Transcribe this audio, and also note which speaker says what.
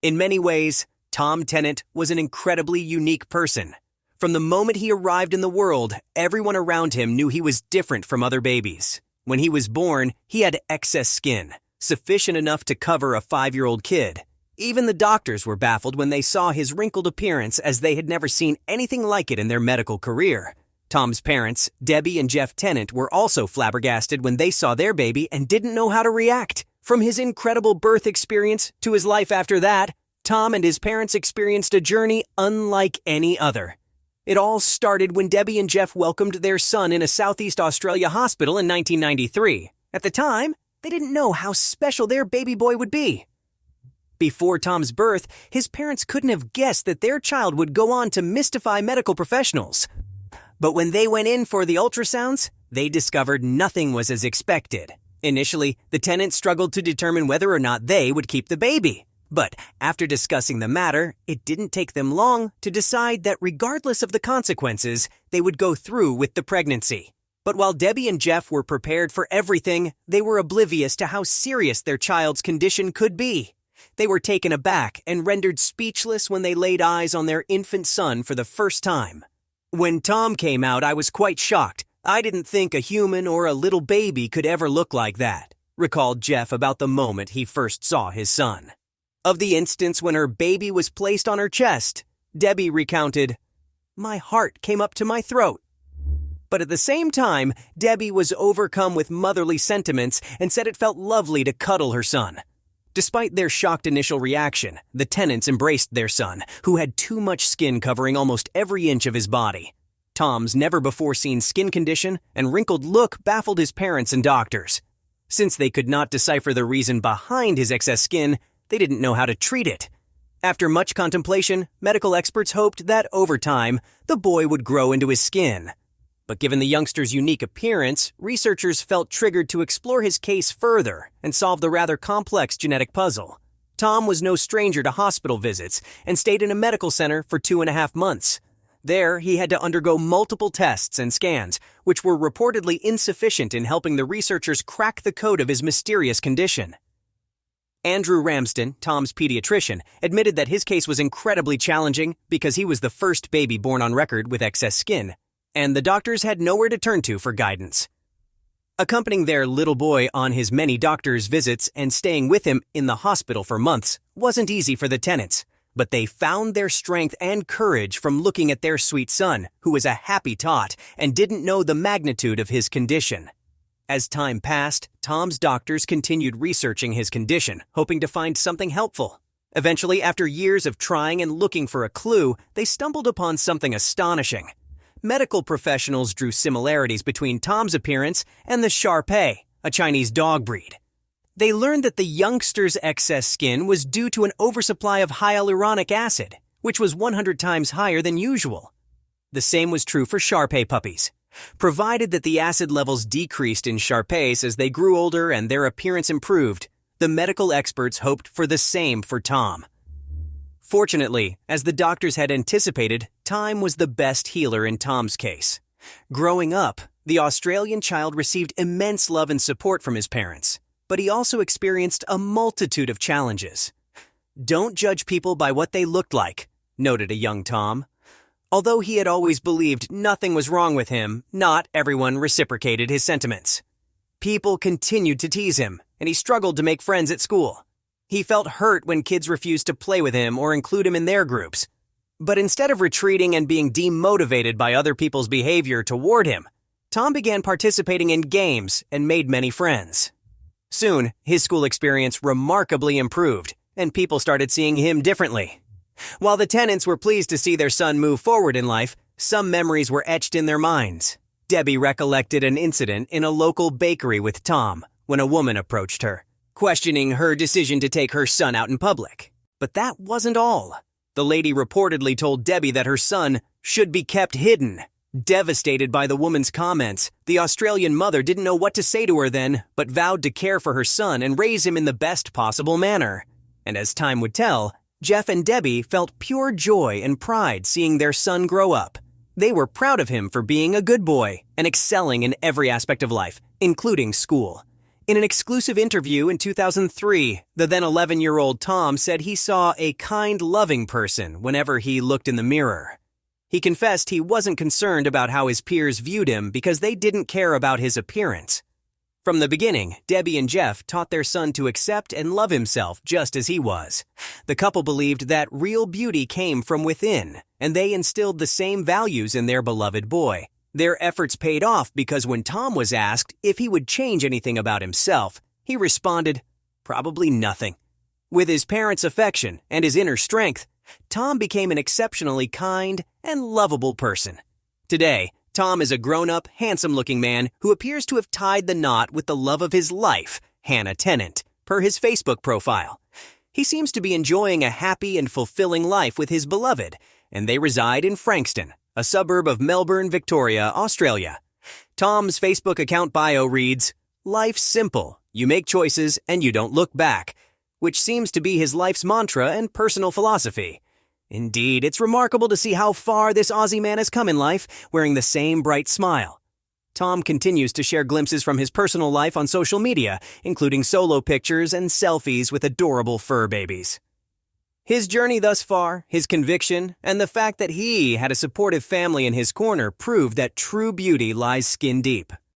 Speaker 1: In many ways, Tom Tennant was an incredibly unique person. From the moment he arrived in the world, everyone around him knew he was different from other babies. When he was born, he had excess skin, sufficient enough to cover a 5-year-old kid. Even the doctors were baffled when they saw his wrinkled appearance, as they had never seen anything like it in their medical career. Tom's parents, Debbie and Jeff Tennant, were also flabbergasted when they saw their baby and didn't know how to react. From his incredible birth experience to his life after that, Tom and his parents experienced a journey unlike any other. It all started when Debbie and Jeff welcomed their son in a Southeast Australia hospital in 1993. At the time, they didn't know how special their baby boy would be. Before Tom's birth, his parents couldn't have guessed that their child would go on to mystify medical professionals. But when they went in for the ultrasounds, they discovered nothing was as expected. Initially, the Tennants struggled to determine whether or not they would keep the baby. But after discussing the matter, it didn't take them long to decide that regardless of the consequences, they would go through with the pregnancy. But while Debbie and Jeff were prepared for everything, they were oblivious to how serious their child's condition could be. They were taken aback and rendered speechless when they laid eyes on their infant son for the first time. When Tom came out, I was quite shocked. I didn't think a human or a little baby could ever look like that, recalled Jeff about the moment he first saw his son. Of the instance when her baby was placed on her chest, Debbie recounted, "My heart came up to my throat." But at the same time, Debbie was overcome with motherly sentiments and said it felt lovely to cuddle her son. Despite their shocked initial reaction, the Tennants embraced their son, who had too much skin covering almost every inch of his body. Tom's never-before-seen skin condition and wrinkled look baffled his parents and doctors. Since they could not decipher the reason behind his excess skin, they didn't know how to treat it. After much contemplation, medical experts hoped that over time, the boy would grow into his skin. But given the youngster's unique appearance, researchers felt triggered to explore his case further and solve the rather complex genetic puzzle. Tom was no stranger to hospital visits and stayed in a medical center for 2.5 months. There, he had to undergo multiple tests and scans, which were reportedly insufficient in helping the researchers crack the code of his mysterious condition. Andrew Ramsden, Tom's pediatrician, admitted that his case was incredibly challenging because he was the first baby born on record with excess skin, and the doctors had nowhere to turn to for guidance. Accompanying their little boy on his many doctor's visits and staying with him in the hospital for months wasn't easy for the Tennants, but they found their strength and courage from looking at their sweet son, who was a happy tot and didn't know the magnitude of his condition. As time passed, Tom's doctors continued researching his condition, hoping to find something helpful. Eventually, after years of trying and looking for a clue, they stumbled upon something astonishing. Medical professionals drew similarities between Tom's appearance and the Shar Pei, a Chinese dog breed. They learned that the youngster's excess skin was due to an oversupply of hyaluronic acid, which was 100 times higher than usual. The same was true for Shar Pei puppies. Provided that the acid levels decreased in Shar Peis as they grew older and their appearance improved, the medical experts hoped for the same for Tom. Fortunately, as the doctors had anticipated, time was the best healer in Tom's case. Growing up, the Australian child received immense love and support from his parents, but he also experienced a multitude of challenges. "Don't judge people by what they looked like," noted a young Tom. Although he had always believed nothing was wrong with him, not everyone reciprocated his sentiments. People continued to tease him, and he struggled to make friends at school. He felt hurt when kids refused to play with him or include him in their groups. But instead of retreating and being demotivated by other people's behavior toward him, Tom began participating in games and made many friends. Soon, his school experience remarkably improved, and people started seeing him differently. While the Tennants were pleased to see their son move forward in life, some memories were etched in their minds. Debbie recollected an incident in a local bakery with Tom when a woman approached her, questioning her decision to take her son out in public. But that wasn't all. The lady reportedly told Debbie that her son should be kept hidden. Devastated by the woman's comments, the Australian mother didn't know what to say to her then, but vowed to care for her son and raise him in the best possible manner. And as time would tell, Jeff and Debbie felt pure joy and pride seeing their son grow up. They were proud of him for being a good boy and excelling in every aspect of life, including school. In an exclusive interview in 2003, the then 11-year-old Tom said he saw a kind, loving person whenever he looked in the mirror. He confessed he wasn't concerned about how his peers viewed him because they didn't care about his appearance. From the beginning, Debbie and Jeff taught their son to accept and love himself just as he was. The couple believed that real beauty came from within, and they instilled the same values in their beloved boy. Their efforts paid off because when Tom was asked if he would change anything about himself, he responded, "Probably nothing." With his parents' affection and his inner strength, Tom became an exceptionally kind and lovable person. Today, Tom is a grown-up, handsome-looking man who appears to have tied the knot with the love of his life, Hannah Tennant, per his Facebook profile. He seems to be enjoying a happy and fulfilling life with his beloved, and they reside in Frankston, a suburb of Melbourne, Victoria, Australia. Tom's Facebook account bio reads, "Life's simple. You make choices and you don't look back," which seems to be his life's mantra and personal philosophy. Indeed, it's remarkable to see how far this Aussie man has come in life, wearing the same bright smile. Tom continues to share glimpses from his personal life on social media, including solo pictures and selfies with adorable fur babies. His journey thus far, his conviction, and the fact that he had a supportive family in his corner prove that true beauty lies skin deep.